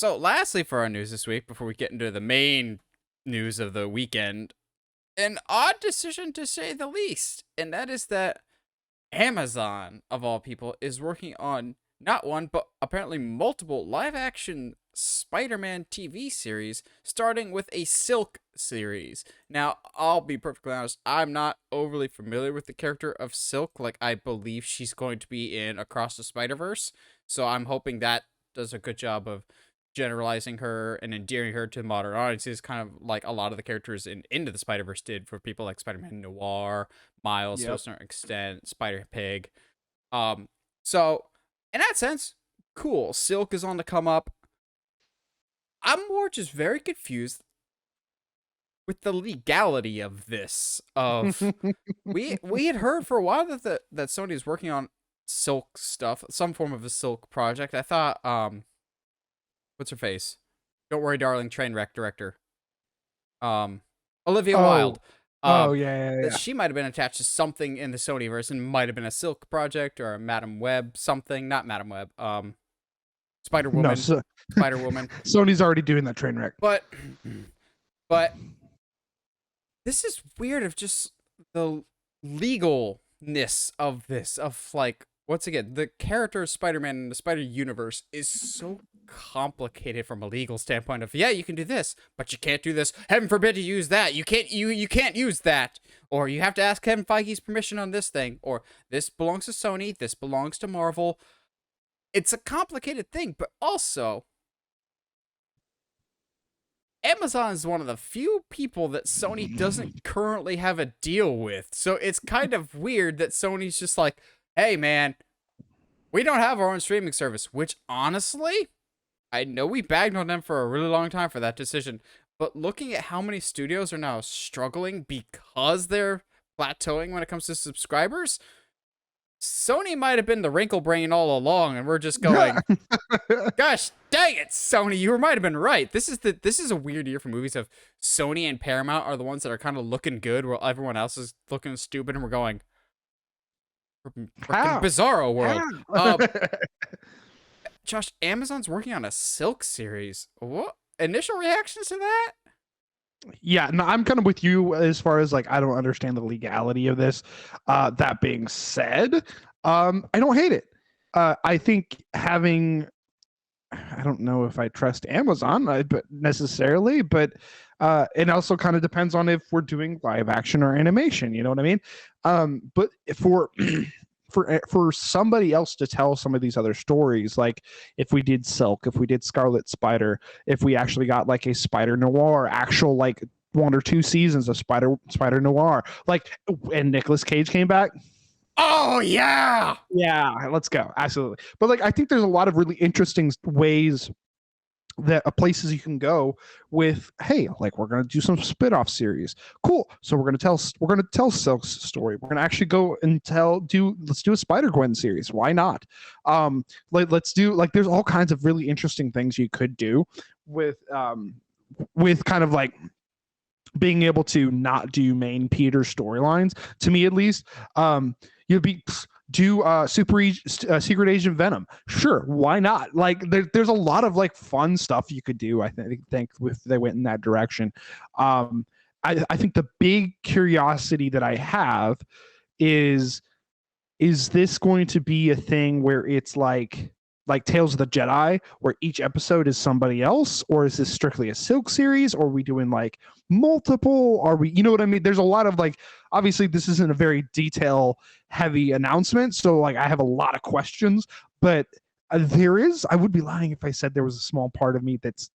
So, lastly, for our news this week, before we get into the main news of the weekend, an odd decision to say the least, and that is that Amazon, of all people, is working on not one, but apparently multiple live action Spider Man TV series, starting with a Silk series. Now, I'll be perfectly honest, I'm not overly familiar with the character of Silk. Like, I believe she's going to be in Across the Spider Verse, so I'm hoping that does a good job of generalizing her and endearing her to modern audiences, kind of like a lot of the characters in Into the Spider Verse did for people like Spider Man Noir, Miles to a Yep. certain extent, Spider Pig. So in that sense, cool. Silk is on the come up. I'm more just very confused with the legality of this. Of we had heard for a while that Sony is working on Silk stuff, some form of a Silk project. I thought what's her face? Don't worry, darling, Trainwreck director. Olivia Oh, Wilde. oh Um, yeah, yeah, that yeah. she might have been attached to something in the Sonyverse and might have been a Silk project or a Madam Web something, not Madam Web. Spider No, Woman, Spider Woman. Sony's already doing that train wreck. But but this is weird of just the legalness of this, of like, once again, the character of Spider-Man in the Spider Universe is so complicated from a legal standpoint of, yeah, you can do this, but you can't do this. Heaven forbid you use that. You can't use that. Or you have to ask Kevin Feige's permission on this thing. Or this belongs to Sony, this belongs to Marvel. It's a complicated thing, but also Amazon is one of the few people that Sony doesn't currently have a deal with. So it's kind of weird that Sony's just like, hey, man, we don't have our own streaming service, which honestly, I know we bagged on them for a really long time for that decision. But looking at how many studios are now struggling because they're plateauing when it comes to subscribers, Sony might have been the wrinkle brain all along, and we're just going, gosh dang it, Sony, you might have been right. This is a weird year for movies of Sony and Paramount are the ones that are kind of looking good while everyone else is looking stupid, and we're going, freaking How? bizarro world. How? Josh, Amazon's working on a Silk series. What initial reactions to that? Yeah, no, I'm kind of with you as far as like I don't understand the legality of this. That being said, I don't hate it. I think having I don't know if I trust Amazon, but necessarily, but it also kind of depends on if we're doing live action or animation. You know what I mean? But for for somebody else to tell some of these other stories, like if we did Silk, if we did Scarlet Spider, if we actually got like a Spider Noir, actual like 1 or 2 seasons of Spider Noir, like, and Nicolas Cage came back. Oh yeah. Yeah, let's go. Absolutely. But like I think there's a lot of really interesting ways that places you can go with, hey, like we're going to do some spin-off series. Cool. So we're going to tell Silk's story. We're going to actually go and let's do a Spider-Gwen series. Why not? Let's do, like, there's all kinds of really interesting things you could do with kind of like being able to not do main Peter storylines, to me at least. You'd be do Secret Agent Venom. Sure, why not? Like there's a lot of like fun stuff you could do. I think if they went in that direction. I think the big curiosity that I have is this going to be a thing where it's like Tales of the Jedi, where each episode is somebody else, or is this strictly a Silk series, or are we doing like multiple? Are we, you know what I mean? There's a lot of like, obviously this isn't a very detail heavy announcement, so like I have a lot of questions, but I would be lying if I said there was a small part of me that's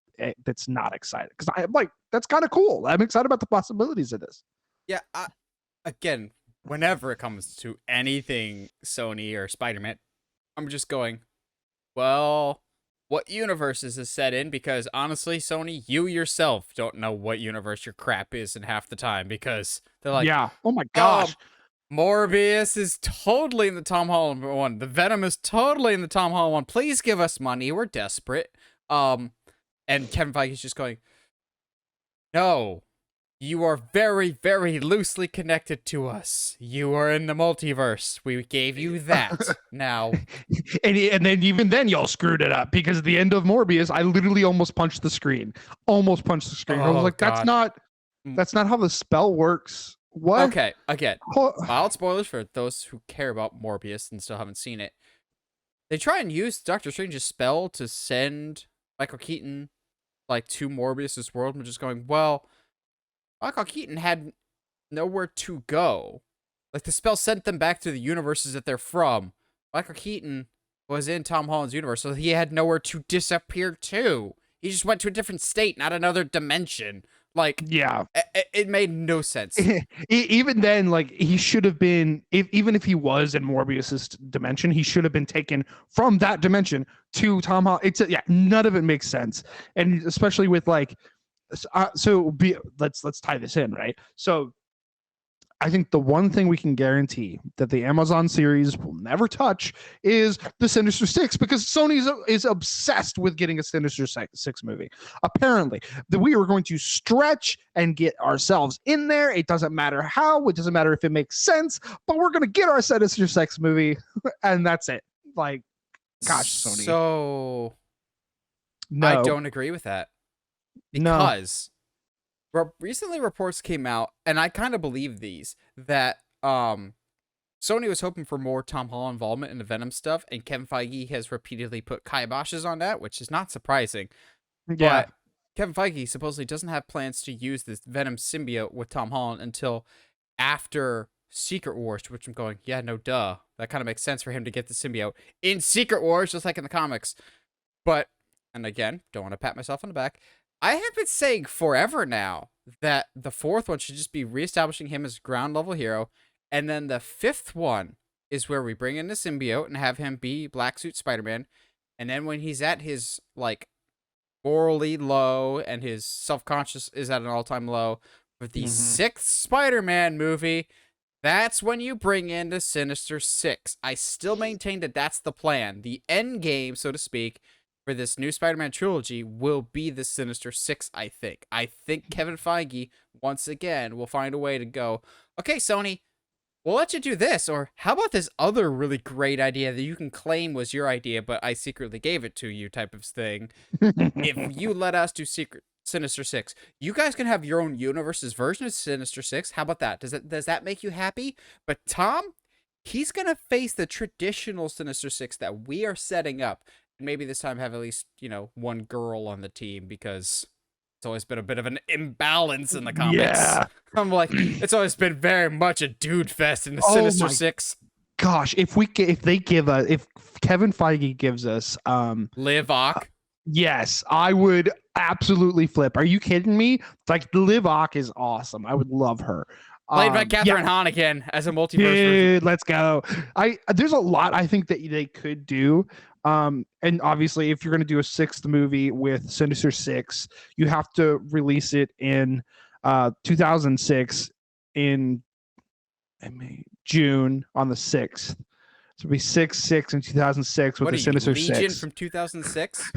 not excited, because I'm like, that's kind of cool. I'm excited about the possibilities of this. Yeah, again, whenever it comes to anything Sony or Spider-Man, I'm just going, well, what universe is this set in? Because honestly, Sony, you yourself don't know what universe your crap is in half the time, because they're like, Yeah. Oh my gosh. Morbius is totally in the Tom Holland one. The Venom is totally in the Tom Holland one. Please give us money. We're desperate. And Kevin Feige's just going, no, You are very, very loosely connected to us. You are in the multiverse. We gave you that. Now, And then even then y'all screwed it up because at the end of Morbius, I literally almost punched the screen. Almost punched the screen. I was oh like, that's god. not how the spell works. What? Okay, again, mild spoilers for those who care about Morbius and still haven't seen it. They try and use Doctor Strange's spell to send Michael Keaton like to Morbius's world, and just going, well, Michael Keaton had nowhere to go. Like the spell sent them back to the universes that they're from. Michael Keaton was in Tom Holland's universe, so he had nowhere to disappear to. He just went to a different state, not another dimension. Like, Yeah. it made no sense. Even then, like he should have been, even if he was in Morbius's dimension, he should have been taken from that dimension to Tom Holland. Yeah, none of it makes sense, and especially with like, let's tie this in, right? So I think the one thing we can guarantee that the Amazon series will never touch is the Sinister Six, because Sony is obsessed with getting a Sinister Six movie. Apparently, that we are going to stretch and get ourselves in there. It doesn't matter how, it doesn't matter if it makes sense, but we're going to get our Sinister Six movie, and that's it. Like, gosh, Sony. So, no, I don't agree with that. Because recently reports came out, and I kind of believe these, that Sony was hoping for more Tom Holland involvement in the Venom stuff, and Kevin Feige has repeatedly put kiboshes on that, which is not surprising. Yeah. But Kevin Feige supposedly doesn't have plans to use this Venom symbiote with Tom Holland until after Secret Wars, which I'm going, yeah, no duh. That kind of makes sense for him to get the symbiote in Secret Wars, just like in the comics. But, and again, don't want to pat myself on the back, I have been saying forever now that the fourth one should just be reestablishing him as ground level hero, and then the fifth one is where we bring in the symbiote and have him be Black Suit Spider-Man, and then when he's at his like morally low and his self-conscious is at an all-time low for the sixth Spider-Man movie, that's when you bring in the Sinister Six. I still maintain that that's the plan. The end game, so to speak, for this new Spider-Man trilogy will be the Sinister Six, I think. I think Kevin Feige, once again, will find a way to go, okay, Sony, we'll let you do this, or how about this other really great idea that you can claim was your idea, but I secretly gave it to you type of thing. If you let us do Sinister Six, you guys can have your own universe's version of Sinister Six. How about that? Does that make you happy? But Tom, he's going to face the traditional Sinister Six that we are setting up. Maybe this time have at least, one girl on the team, because it's always been a bit of an imbalance in the comics. Yeah. I'm like, it's always been very much a dude fest in the Sinister Six. Gosh, if Kevin Feige gives us Liv Ock. Yes, I would absolutely flip. Are you kidding me? Like, Liv Ock is awesome. I would love her. Played by Catherine Hahn again as a multiverse version. Let's go. There's a lot I think that they could do. And obviously, if you're going to do a sixth movie with Sinister Six, you have to release it in 2006 in June on the 6th. So it'll be 6/6 in 2006 with the Sinister Legion Six. from 2006?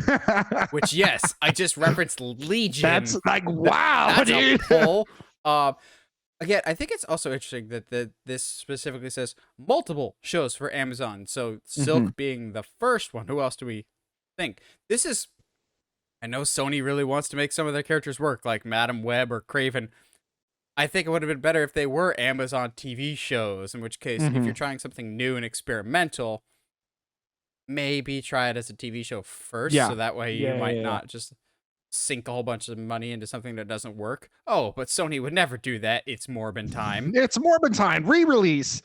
Which, yes, I just referenced Legion. That's like, wow, that's dude. A pull. Again, I think it's also interesting that this specifically says multiple shows for Amazon. So Silk being the first one. Who else do we think? I know Sony really wants to make some of their characters work, like Madam Web or Craven. I think it would have been better if they were Amazon TV shows, in which case, if you're trying something new and experimental, maybe try it as a TV show first. So that way you might not just sink a whole bunch of money into something that doesn't work. Oh, but Sony would never do that. It's Morbin time. It's Morbin time. Re-release.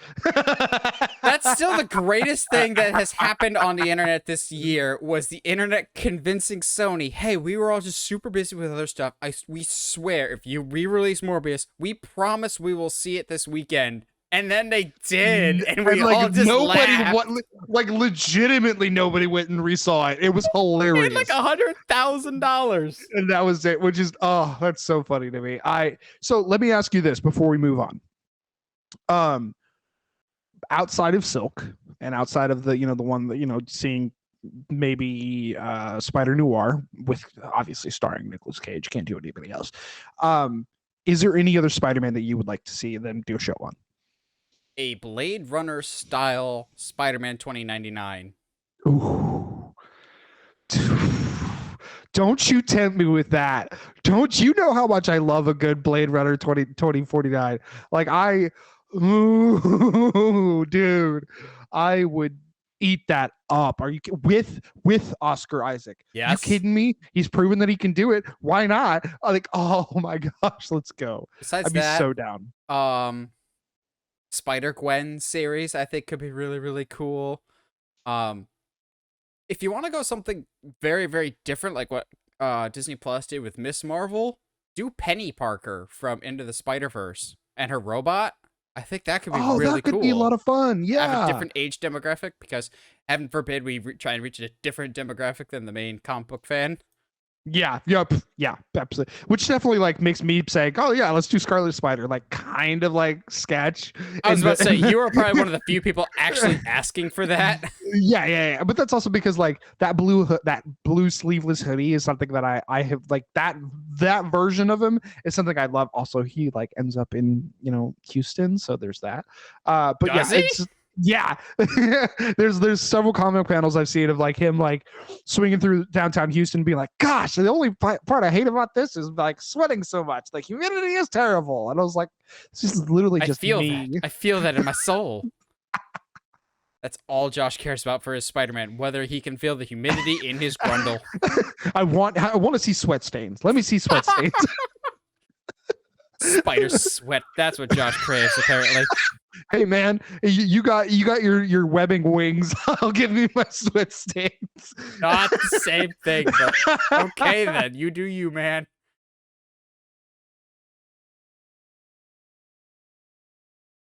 That's still the greatest thing that has happened on the internet this year, was the internet convincing Sony, hey, we were all just super busy with other stuff. We swear, if you re-release Morbius, we promise we will see it this weekend. And then they did, and we all just laughed. Legitimately, nobody went and resaw it. It was hilarious. Like $100,000, and that was it. Which is, that's so funny to me. So let me ask you this before we move on. Outside of Silk and outside of the one that seeing maybe Spider Noir, with obviously starring Nicolas Cage, can't do anybody else. Is there any other Spider-Man that you would like to see them do a show on? A Blade Runner style Spider-Man 2099. Ooh. Don't you tempt me with that. Don't you know how much I love a good Blade Runner 2049? Like ooh, dude, I would eat that up. Are you with Oscar Isaac? Yes. You kidding me? He's proven that he can do it. Why not? I'm like, oh my gosh, let's go. Besides I'd be that, so down. Spider-Gwen series I think could be really, really cool. If you want to go something very, very different, like what Disney Plus did with Miss Marvel, do Penny Parker from Into the Spider-Verse and her robot. I think that could be really that could cool. be a lot of fun. Yeah. Have a different age demographic because, heaven forbid, we try and reach a different demographic than the main comic book fan. Yeah, yep, yeah, absolutely. Which definitely like makes me say, oh yeah, let's do Scarlet Spider, like kind of like sketch. I was about to say you are probably one of the few people actually asking for that. Yeah. But that's also because like that blue sleeveless hoodie is something that I have like that version of him is something I love. Also, he like ends up in Houston, so there's that. But Does yeah, he? yeah, there's several comic panels I've seen of like him like swinging through downtown Houston being like, gosh, the only part I hate about this is like sweating so much, like humidity is terrible. And I was like, this is literally just me. I feel that in my soul. That's all Josh cares about for his Spider-Man, whether he can feel the humidity in his grundle. I want to see sweat stains. Let me see sweat stains. Spider sweat. That's what Josh craves, apparently. Hey man, you got your webbing wings. I'll give you my sweat stains. Not the same thing, but okay then. You do you, man.